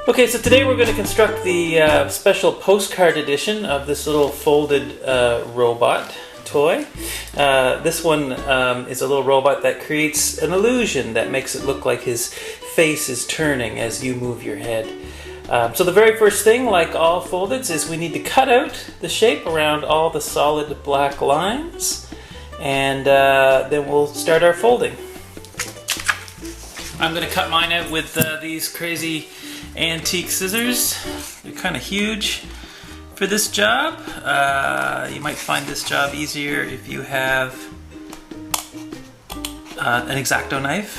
Okay, so today we're going to construct the special postcard edition of this little folded robot toy. This one is a little robot that creates an illusion that makes it look like his face is turning as you move your head. So the very first thing, like all foldeds, is we need to cut out the shape around all the solid black lines, and then we'll start our folding. I'm going to cut mine out with these crazy antique scissors. They're kind of huge for this job. You might find this job easier if you have an X-Acto knife.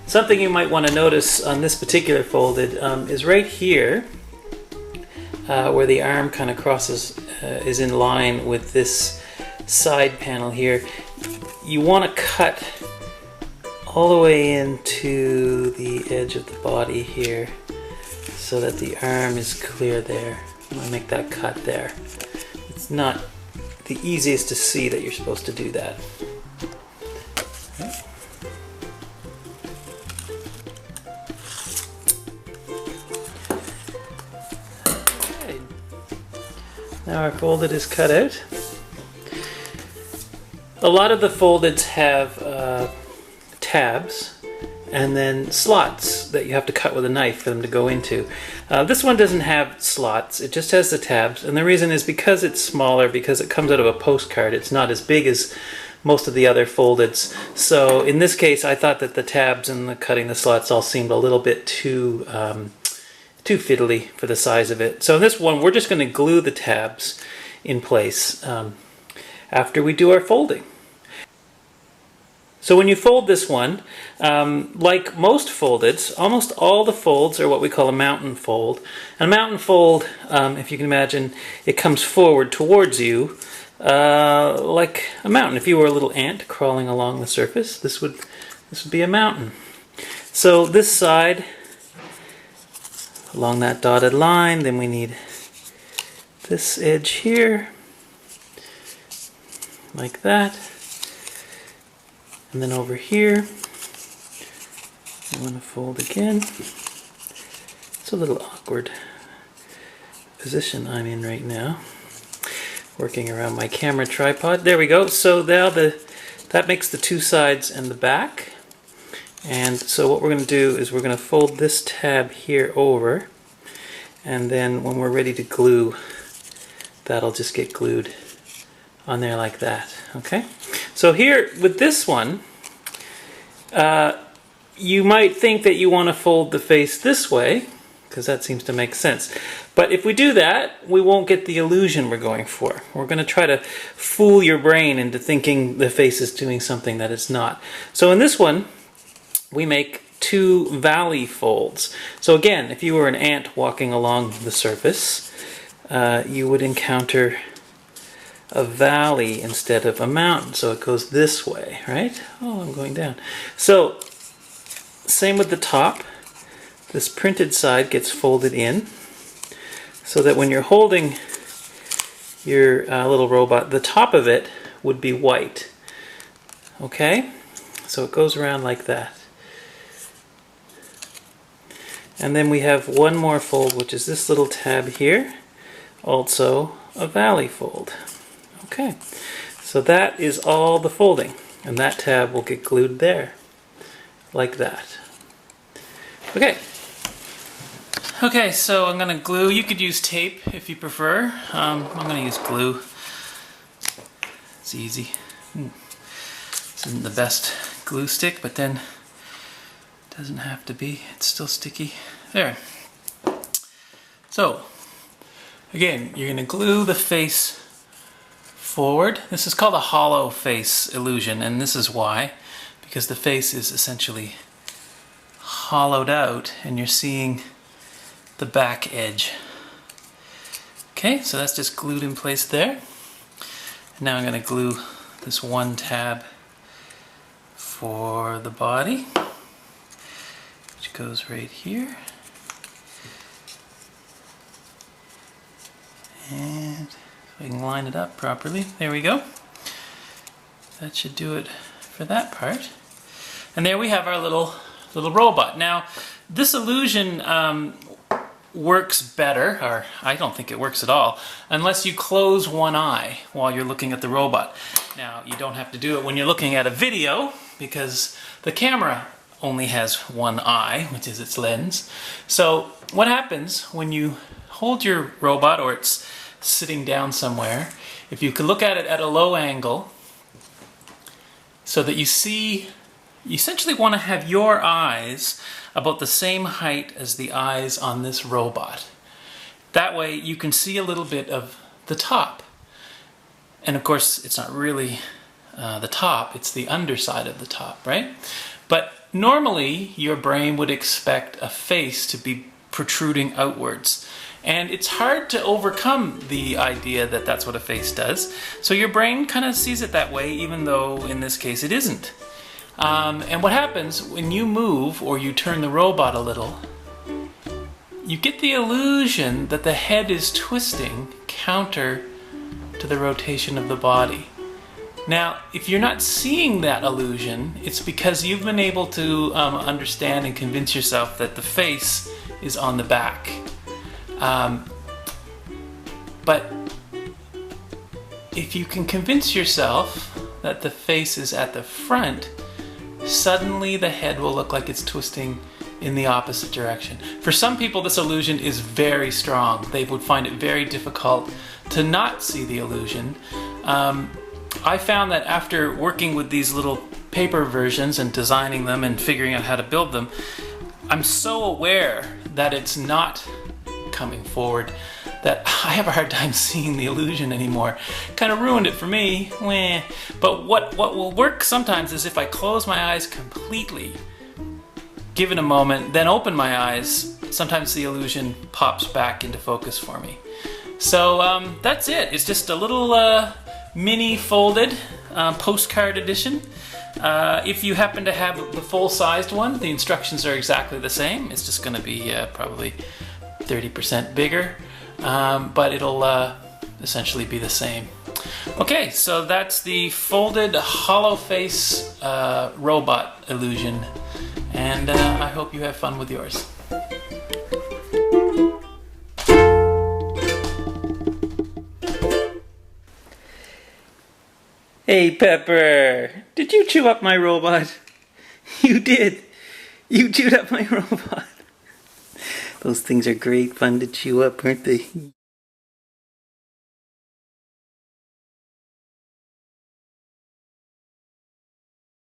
Something you might want to notice on this particular folded is right here where the arm kind of crosses, is in line with this side panel here. You want to cut all the way into the edge of the body here so that the arm is clear there. I'm going to make that cut there. It's not the easiest to see that you're supposed to do that. Okay. Now our folded is cut out. A lot of the foldeds have tabs and then slots that you have to cut with a knife for them to go into. This one doesn't have slots, it just has the tabs, and the reason is because it's smaller, because it comes out of a postcard. It's not as big as most of the other foldeds. So in this case I thought that the tabs and the cutting the slots all seemed a little bit too fiddly for the size of it. So in this one we're just going to glue the tabs in place after we do our folding. So when you fold this one, like most foldeds, almost all the folds are what we call a mountain fold. And a mountain fold, if you can imagine, it comes forward towards you like a mountain. If you were a little ant crawling along the surface, this would be a mountain. So this side, along that dotted line, then we need this edge here, like that. And then over here, I want to fold again. It's a little awkward position I'm in right now, working around my camera tripod. There we go. So now that makes the two sides and the back. And so what we're going to do is we're going to fold this tab here over, and then when we're ready to glue, that'll just get glued on there like that. Okay? So here with this one, you might think that you want to fold the face this way, because that seems to make sense. But if we do that, we won't get the illusion we're going for. We're going to try to fool your brain into thinking the face is doing something that it's not. So in this one, we make two valley folds. So again, if you were an ant walking along the surface, you would encounter a valley instead of a mountain. So it goes this way, right? Oh, I'm going down. So same with the top. This printed side gets folded in so that when you're holding your little robot, the top of it would be white. Okay? So it goes around like that. And then we have one more fold, which is this little tab here, also a valley fold. Okay, so that is all the folding, and that tab will get glued there, like that. Okay, so I'm going to glue. You could use tape if you prefer. I'm going to use glue. It's easy. This isn't the best glue stick, but then it doesn't have to be. It's still sticky. There. So, again, you're going to glue the face forward. This is called a hollow face illusion, and this is why, because the face is essentially hollowed out and you're seeing the back edge. Okay, so that's just glued in place there. And now I'm going to glue this one tab for the body, which goes right here. And if I can line it up properly, there we go. That should do it for that part. And there we have our little robot. Now, This illusion works better, or I don't think it works at all, unless you close one eye while you're looking at the robot. Now, you don't have to do it when you're looking at a video, because the camera only has one eye, which is its lens. So what happens when you hold your robot, or it's sitting down somewhere, if you can look at it at a low angle, so that you see, you essentially want to have your eyes about the same height as the eyes on this robot. That way you can see a little bit of the top. And of course, it's not really the top, it's the underside of the top, right? But normally, your brain would expect a face to be protruding outwards. And it's hard to overcome the idea that that's what a face does. So your brain kind of sees it that way, even though in this case it isn't. And what happens when you move or you turn the robot a little, you get the illusion that the head is twisting counter to the rotation of the body. Now, if you're not seeing that illusion, it's because you've been able to understand and convince yourself that the face is on the back. But if you can convince yourself that the face is at the front, suddenly the head will look like it's twisting in the opposite direction. For some people, this illusion is very strong. They would find it very difficult to not see the illusion. I found that after working with these little paper versions and designing them and figuring out how to build them, I'm so aware that it's not coming forward that I have a hard time seeing the illusion anymore. Kind of ruined it for me. Weh. But what will work sometimes is if I close my eyes completely, give it a moment, then open my eyes, sometimes the illusion pops back into focus for me. So that's it. It's just a little mini folded postcard edition. If you happen to have the full-sized one, the instructions are exactly the same. It's just going to be probably 30% bigger, but it'll essentially be the same. Okay, so that's the folded hollow face robot illusion, and I hope you have fun with yours. Hey Pepper, did you chew up my robot? You did. You chewed up my robot. Those things are great fun to chew up, aren't they?